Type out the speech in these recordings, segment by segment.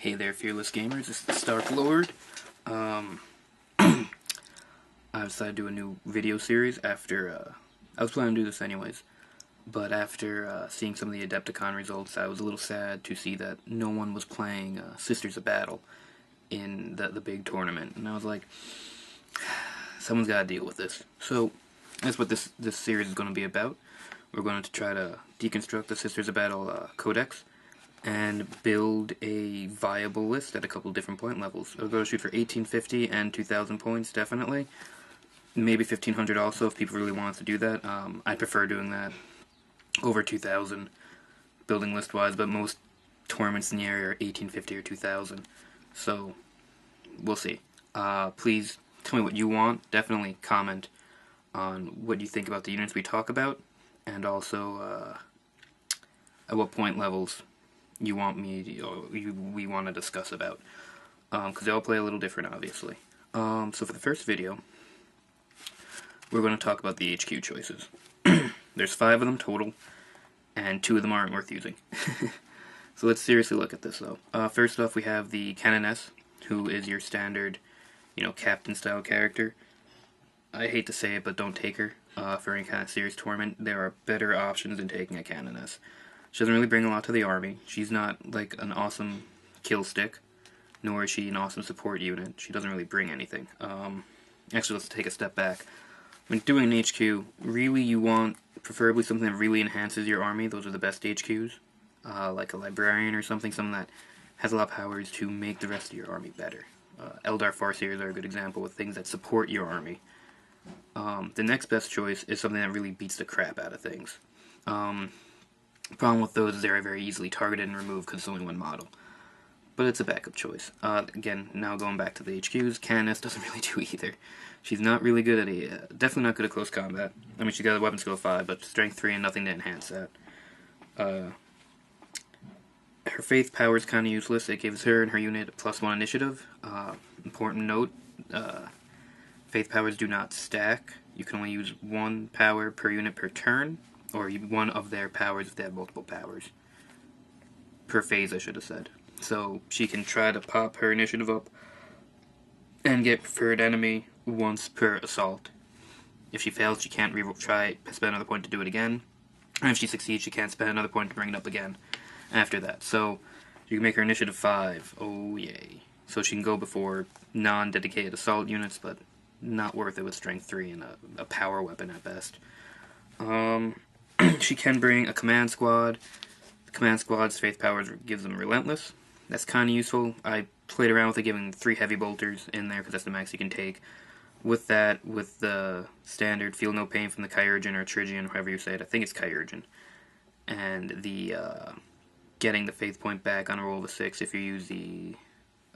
Hey there, fearless gamers. It's the Stark Lord. I decided to do a new video series after, I was planning to do this anyways, but after seeing some of the Adepticon results, I was a little sad to see that no one was playing Sisters of Battle in the big tournament, and I was like, someone's got to deal with this. So, that's what this series is going to be about. We're going to try to deconstruct the Sisters of Battle codex and build a viable list at a couple different point levels. We're going to shoot for 1850 and 2000 points, definitely. Maybe 1500 also, if people really want us to do that. I prefer doing that over 2000, building list-wise, but most tournaments in the area are 1850 or 2000. So, we'll see. Please tell me what you want. Definitely comment on what you think about the units we talk about, and also at what point levels you want me we want to discuss about, because they all play a little different, obviously. So for the first video, we're going to talk about the HQ choices. There's 5 of them total, and 2 of them aren't worth using. So let's seriously look at this, though. First off, we have the Canoness, who is your standard, captain-style character. I hate to say it, but don't take her for any kind of serious tournament. There are better options than taking a Canoness. She doesn't really bring a lot to the army. She's not like an awesome kill stick, nor is she an awesome support unit. She doesn't really bring anything. Actually, let's take a step back. When doing an HQ, really you want preferably something that really enhances your army. Those are the best HQs, like a librarian or something that has a lot of powers to make the rest of your army better. Eldar Farseers are a good example with things that support your army. The next best choice is something that really beats the crap out of things. The problem with those is they're very easily targeted and removed because it's only one model. But it's a backup choice. Again, now going back to the HQs, Canoness doesn't really do either. She's not really good at definitely not good at close combat. I mean, she's got a weapon skill 5, but strength 3 and nothing to enhance that. Her faith power is kind of useless. It gives her and her unit +1 initiative. Important note, faith powers do not stack. You can only use 1 power per unit per turn, or one of their powers if they have multiple powers. Per phase, I should have said. So she can try to pop her initiative up and get preferred enemy once per assault. If she fails, she can't spend another point to do it again. And if she succeeds, she can't spend another point to bring it up again after that. So you can make her initiative 5. Oh, yay. So she can go before non-dedicated assault units, but not worth it with strength 3 and a power weapon at best. She can bring a command squad. The command squad's faith powers gives them relentless. That's kind of useful. I played around with it, giving 3 heavy bolters in there because that's the max you can take. With that, with the standard feel no pain from the Chirurgeon or Trigion, however you say it, I think it's Chirurgeon, and the getting the faith point back on a roll of a 6 if you use the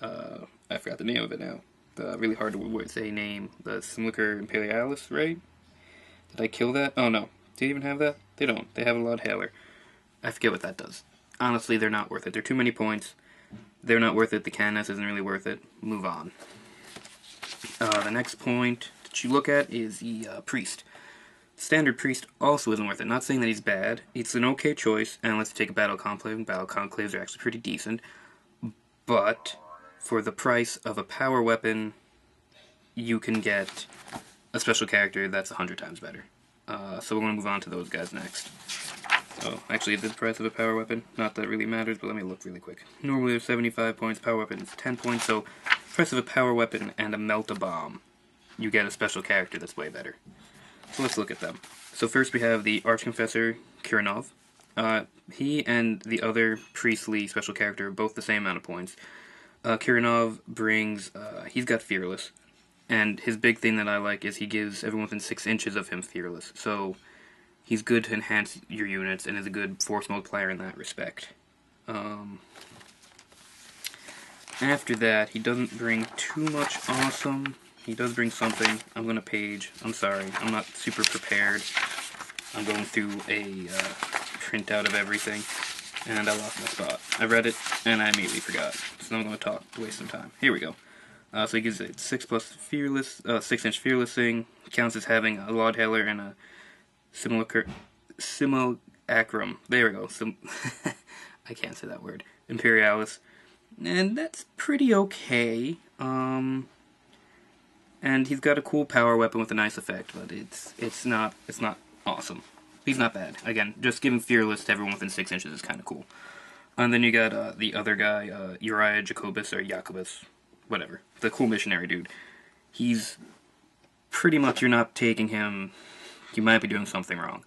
I forgot the name of it now. The really hard to say name, the Simulacre Imperialis, right? Did I kill that? Oh no. Do they even have that? They don't. They have a lot hailer. I forget what that does. Honestly, they're not worth it. They're too many points. They're not worth it. The Canoness isn't really worth it. Move on. The next point that you look at is the Priest. Standard Priest also isn't worth it. Not saying that he's bad. It's an okay choice, and let's take a Battle Conclave. Battle Conclaves are actually pretty decent. But for the price of a power weapon, you can get a special character that's 100 times better. So we're going to move on to those guys next. Oh, actually, the price of a power weapon, not that it really matters, but let me look really quick. Normally there's 75 points, power weapon is 10 points, so price of a power weapon and a melt-a-bomb, you get a special character that's way better. So let's look at them. So first we have the Archconfessor Kirinov. He and the other priestly special character are both the same amount of points. Kirinov brings, he's got Fearless. And his big thing that I like is he gives everyone within 6 inches of him Fearless. So he's good to enhance your units and is a good force multiplier in that respect. After that, he doesn't bring too much awesome. He does bring something. I'm going to page. I'm sorry. I'm not super prepared. I'm going through a printout of everything. And I lost my spot. I read it, and I immediately forgot. So now I'm going to waste some time. Here we go. So he gives it 6+ Fearless, 6-inch Fearless thing. Counts as having a Laud Heller and a Simulacrum. There we go. I can't say that word. Imperialis. and that's pretty okay. And he's got a cool power weapon with a nice effect, but it's not awesome. He's not bad. Again, just giving Fearless to everyone within 6 inches is kind of cool. And then you got the other guy, Uriah Jacobus, or Jacobus, whatever. The cool missionary dude. He's pretty much, you're not taking him, you might be doing something wrong.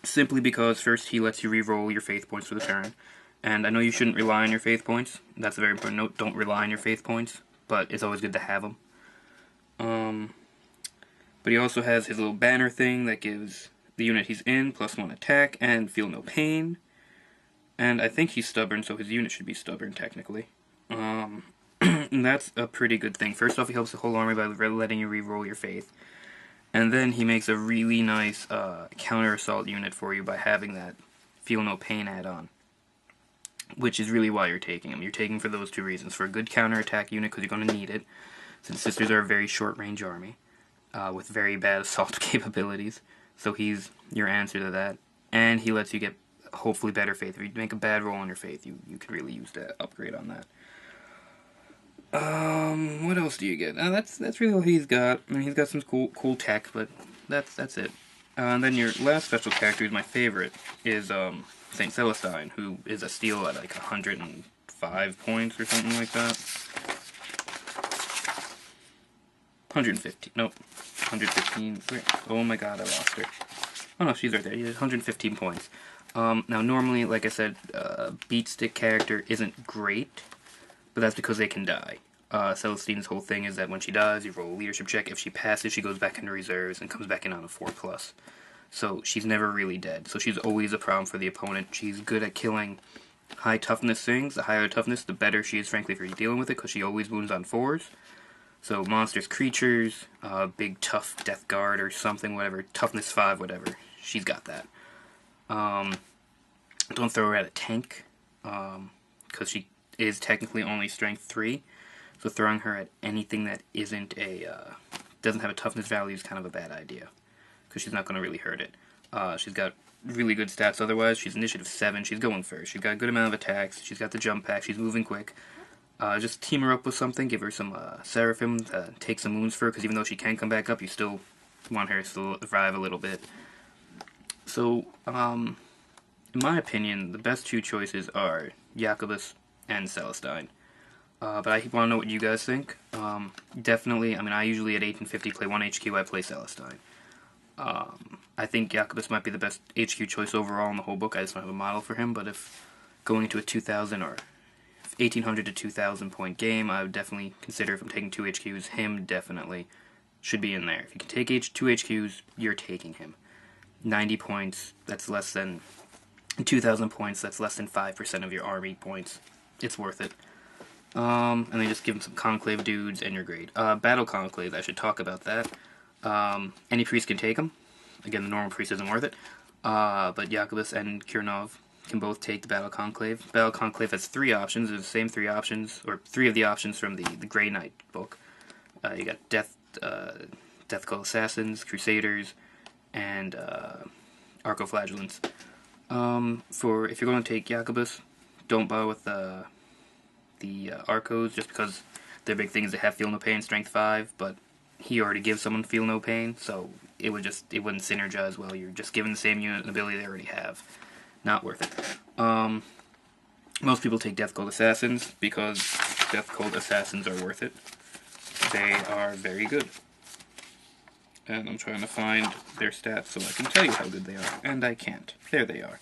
Simply because, first, he lets you re-roll your faith points for the turn. And I know you shouldn't rely on your faith points. That's a very important note. Don't rely on your faith points. But it's always good to have them. But he also has his little banner thing that gives the unit he's in +1 attack and feel no pain. And I think he's stubborn, so his unit should be stubborn, technically. And that's a pretty good thing. First off, he helps the whole army by letting you re-roll your faith. And then he makes a really nice counter-assault unit for you by having that feel no pain add-on. Which is really why you're taking him. You're taking him for those two reasons. For a good counter-attack unit, because you're going to need it, since Sisters are a very short-range army, with very bad assault capabilities. So he's your answer to that. And he lets you get, hopefully, better faith. If you make a bad roll on your faith, you could really use that upgrade on that. What else do you get? That's really all he's got. I mean, he's got some cool tech, but that's it. And then your last special character, who's my favorite, is Saint Celestine, who is a steal at like 105 points or something like that. 150. Nope. 115. Oh my god, I lost her. Oh no, she's right there. 115 points. Now, normally, like I said, beat stick character isn't great, but that's because they can die. Celestine's whole thing is that when she dies, you roll a leadership check. If she passes, she goes back into reserves and comes back in on a 4+. So she's never really dead. So she's always a problem for the opponent. She's good at killing high toughness things. The higher toughness, the better she is, frankly, for you dealing with it, because she always wounds on 4s. So monsters, creatures, big tough death guard or something, whatever, toughness 5, whatever. She's got that. Don't throw her at a tank, because she is technically only strength 3. So throwing her at anything that isn't doesn't have a toughness value is kind of a bad idea, because she's not going to really hurt it. She's got really good stats otherwise. She's initiative 7. She's going first. She's got a good amount of attacks. She's got the jump pack. She's moving quick. Just team her up with something. Give her some Seraphim to take some wounds for her, because even though she can come back up, you still want her to survive a little bit. So, in my opinion, the best two choices are Jacobus and Celestine. But I want to know what you guys think. Definitely, I mean, I usually at 1850 play 1 HQ, I play Celestine. I think Jacobus might be the best HQ choice overall in the whole book. I just don't have a model for him, but if going into a 2,000 or 1,800 to 2,000 point game, I would definitely consider, if I'm taking 2 HQs, him definitely should be in there. If you can take 2 HQs, you're taking him. 90 points, that's less than 2,000 points, that's less than 5% of your army points. It's worth it. And then just give him some Conclave dudes, and you're great. Battle Conclave, I should talk about that. Any priest can take them. Again, the normal priest isn't worth it. But Jacobus and Kirinov can both take the Battle Conclave. Battle Conclave has 3 options. There's the same 3 options, or 3 of the options from the Grey Knight book. You got Death Cult Assassins, Crusaders, and Arcoflagellants. If you're going to take Jacobus, don't bother with the Arcos, just because their big thing is they have Feel No Pain, Strength 5, but he already gives someone Feel No Pain, so it wouldn't synergize well. You're just giving the same unit and ability they already have. Not worth it. Most people take Death Cult Assassins because Death Cult Assassins are worth it. They are very good. And I'm trying to find their stats so I can tell you how good they are, and I can't. There they are.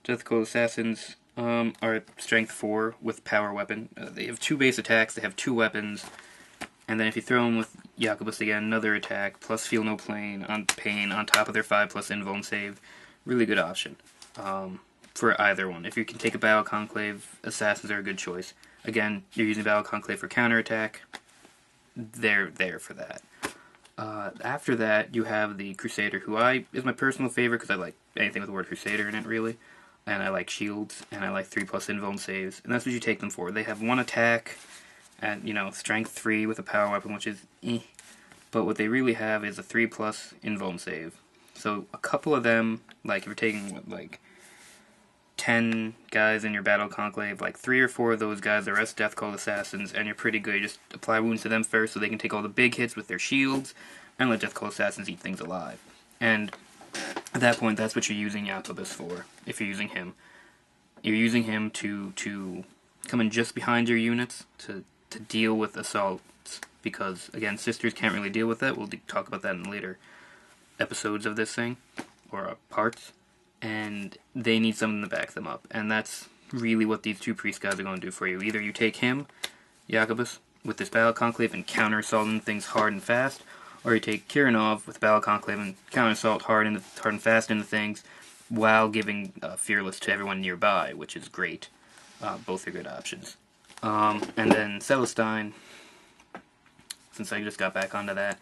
Death Cult Assassins are Strength 4 with Power Weapon. They have 2 base attacks, they have 2 weapons, and then if you throw them with Jacobus again, another attack, plus Feel No Pain on top of their 5 plus Invuln save. Really good option for either one. If you can take a Battle Conclave, Assassins are a good choice. Again, you're using Battle Conclave for counterattack, they're there for that. After that, you have the Crusader, who is my personal favorite because I like anything with the word Crusader in it, really. And I like shields, and I like 3 plus Invuln saves, and that's what you take them for. They have 1 attack, and, Strength 3 with a power weapon, which is but what they really have is a 3 plus Invuln save. So a couple of them, like if you're taking, 10 guys in your battle conclave, like 3 or 4 of those guys are rest Death Cult assassins, and you're pretty good. You just apply wounds to them first so they can take all the big hits with their shields, and let Death Cult assassins eat things alive. And at that point, that's what you're using Jacobus for, if you're using him. You're using him to come in just behind your units to deal with assaults, because, again, sisters can't really deal with that. We'll talk about that in later episodes of this thing, or parts. And they need something to back them up. And that's really what these 2 priest guys are going to do for you. Either you take him, Jacobus, with this Battle Conclave and counter-assaulting things hard and fast, or you take Kirinov with Battle Conclave and counter-assault hard and fast into things, while giving Fearless to everyone nearby, which is great. Both are good options. And then Celestine, since I just got back onto that,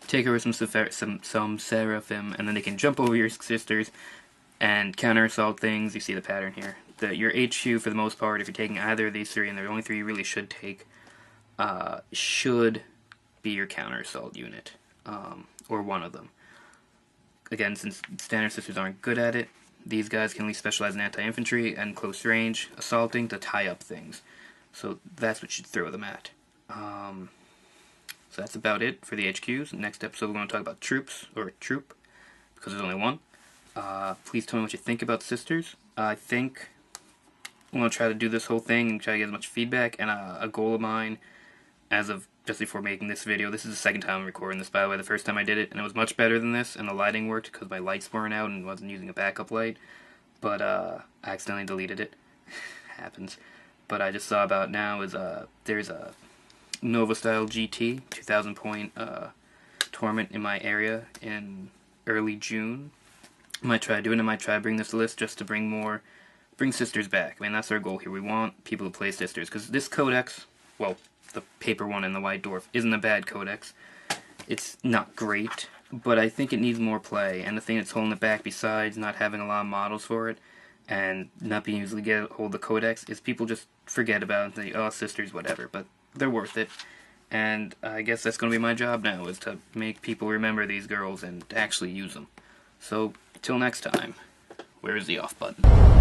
take her with some Seraphim, and then they can jump over your sisters and counter-assault things. You see the pattern here. Your HQ, for the most part, if you're taking either of these 3, and they're the only 3 you really should take, should be your counter-assault unit, or one of them. Again, since standard sisters aren't good at it, these guys can at least specialize in anti-infantry and close range assaulting to tie up things. So that's what you should throw them at. So that's about it for the HQs. Next episode we're going to talk about troops, or troop, because there's only one. Please tell me what you think about sisters. I think I'm going to try to do this whole thing and try to get as much feedback, and a goal of mine, as of just before making this video, this is the second time I'm recording this, by the way. The first time I did it, and it was much better than this, and the lighting worked because my lights weren't out and wasn't using a backup light, but I accidentally deleted it. Happens. But I just saw about now is there's a Nova Style GT 2,000 point tournament in my area in early June. I might try doing it. I might try to bring this list just to bring sisters back. I mean, that's our goal here. We want people to play sisters, because this codex, well, the paper one in the White Dwarf, isn't a bad codex. It's not great, but I think it needs more play, and the thing that's holding it back, besides not having a lot of models for it, and not being able to get hold of the codex, is people just forget about it and think, oh, sisters, whatever, but they're worth it. And I guess that's going to be my job now, is to make people remember these girls and actually use them. So, till next time, where's the off button?